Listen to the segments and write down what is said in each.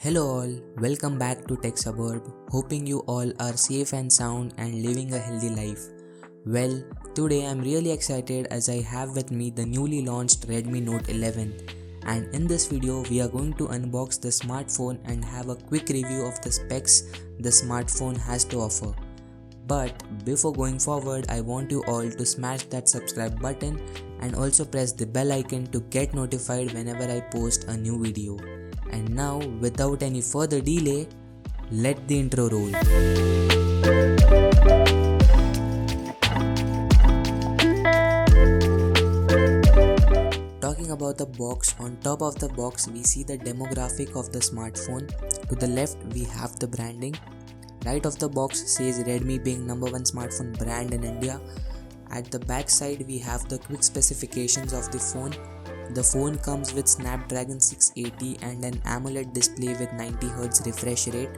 Hello all, welcome back to Techsuburb. Hoping you all are safe and sound and living a healthy life. Well, today I'm really excited as I have with me the newly launched Redmi Note 11. And in this video, we are going to unbox the smartphone and have a quick review of the specs the smartphone has to offer. But before going forward, I want you all to smash that subscribe button and also press the bell icon to get notified whenever I post a new video. And now, without any further delay, let the intro roll. Talking about the box, on top of the box we see the demographic of the smartphone. To the left we have the branding. Right of the box says Redmi being #1 smartphone brand in India. At the back side we have the quick specifications of the phone. The phone comes with Snapdragon 680 and an AMOLED display with 90Hz refresh rate.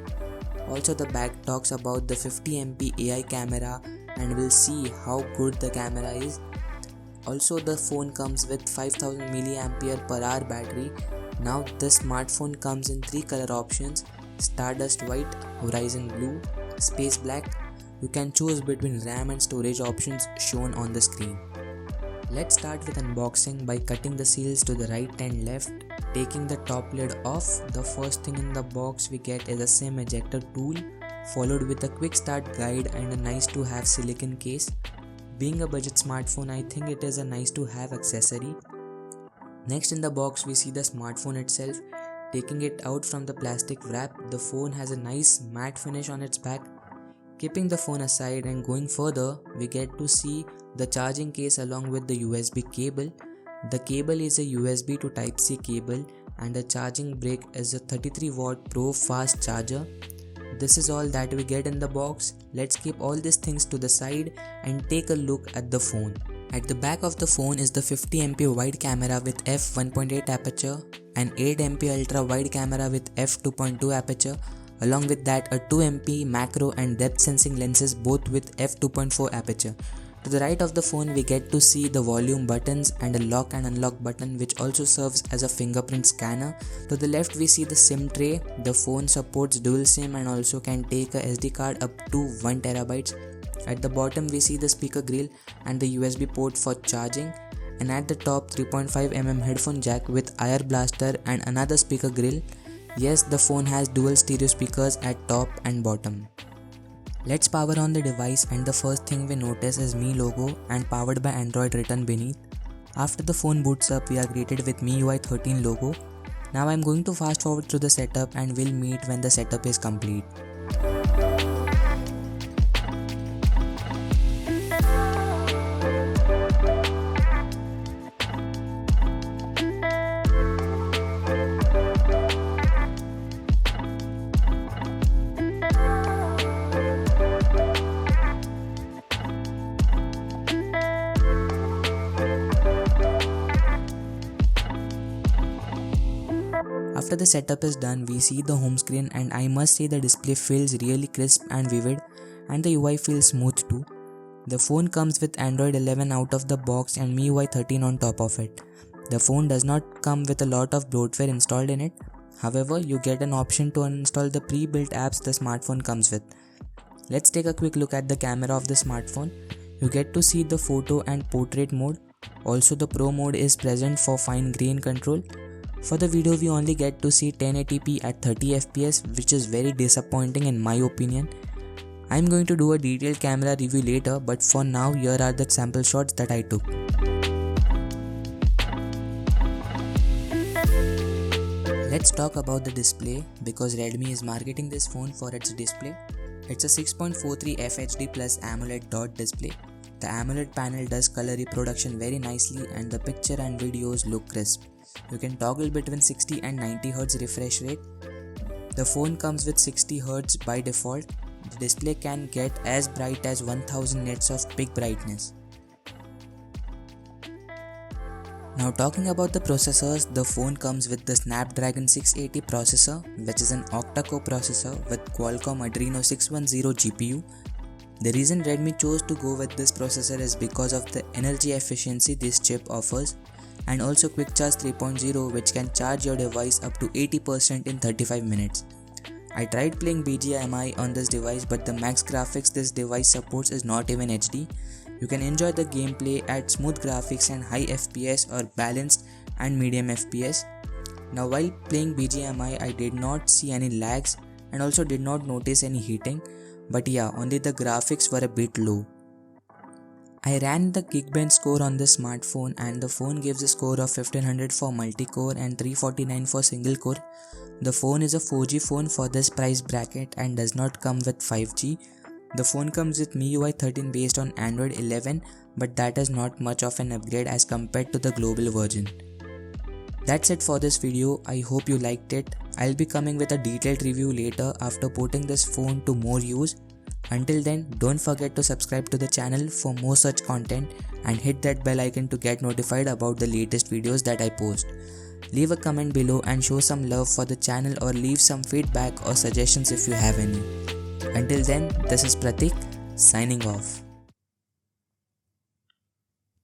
Also the back talks about the 50MP AI camera and we'll see how good the camera is. Also the phone comes with 5000 mAh battery. Now this smartphone comes in 3 color options: Stardust White, Horizon Blue, Space Black. You can choose between RAM and storage options shown on the screen. Let's start with unboxing by cutting the seals to the right and left. Taking the top lid off, the first thing in the box we get is a SIM ejector tool, followed with a quick start guide and a nice to have silicone case. Being a budget smartphone, I think it is a nice to have accessory. Next in the box we see the smartphone itself. Taking it out from the plastic wrap, the phone has a nice matte finish on its back. Keeping the phone aside and going further, we get to see the charging case along with the USB cable. The cable is a USB to Type-C cable and the charging brick is a 33W Pro fast charger. This is all that we get in the box. Let's keep all these things to the side and take a look at the phone. At the back of the phone is the 50MP wide camera with f1.8 aperture, an 8MP ultra wide camera with f2.2 aperture. Along with that, a 2MP macro and depth sensing lenses both with f2.4 aperture. To the right of the phone we get to see the volume buttons and a lock and unlock button which also serves as a fingerprint scanner. To the left we see the SIM tray. The phone supports dual SIM and also can take a SD card up to 1TB. At the bottom we see the speaker grill and the USB port for charging. And at the top 3.5mm headphone jack with IR blaster and another speaker grill. Yes, the phone has dual stereo speakers at top and bottom. Let's power on the device and the first thing we notice is Mi logo and powered by Android written beneath. After the phone boots up, we are greeted with MIUI 13 logo. Now I'm going to fast forward through the setup and we'll meet when the setup is complete. After the setup is done, we see the home screen and I must say the display feels really crisp and vivid and the UI feels smooth too. The phone comes with Android 11 out of the box and MIUI 13 on top of it. The phone does not come with a lot of bloatware installed in it. However, you get an option to uninstall the pre-built apps the smartphone comes with. Let's take a quick look at the camera of the smartphone. You get to see the photo and portrait mode. Also the Pro mode is present for fine grain control. For the video we only get to see 1080p at 30fps, which is very disappointing in my opinion. I'm going to do a detailed camera review later, but for now here are the sample shots that I took. Let's talk about the display because Redmi is marketing this phone for its display. It's a 6.43 FHD plus AMOLED dot display. The AMOLED panel does color reproduction very nicely and the picture and videos look crisp. You can toggle between 60 and 90Hz refresh rate. The phone comes with 60Hz by default. The display can get as bright as 1000 nits of peak brightness. Now talking about the processors, the phone comes with the Snapdragon 680 processor, which is an octa-core processor with Qualcomm Adreno 610 GPU. The reason Redmi chose to go with this processor is because of the energy efficiency this chip offers. and also Quick Charge 3.0, which can charge your device up to 80% in 35 minutes. I tried playing BGMI on this device, but the max graphics this device supports is not even HD. You can enjoy the gameplay at smooth graphics and high FPS or balanced and medium FPS. Now while playing BGMI, I did not see any lags and also did not notice any heating, but yeah, only the graphics were a bit low. I ran the Geekbench Score on this smartphone and the phone gives a score of 1500 for multi-core and 349 for single core. The phone is a 4G phone for this price bracket and does not come with 5G. The phone comes with MIUI 13 based on Android 11, but that is not much of an upgrade as compared to the global version. That's it for this video. I hope you liked it. I'll be coming with a detailed review later after putting this phone to more use. Until then, don't forget to subscribe to the channel for more such content and hit that bell icon to get notified about the latest videos that I post. Leave a comment below and show some love for the channel or leave some feedback or suggestions if you have any. Until then, this is Pratik signing off.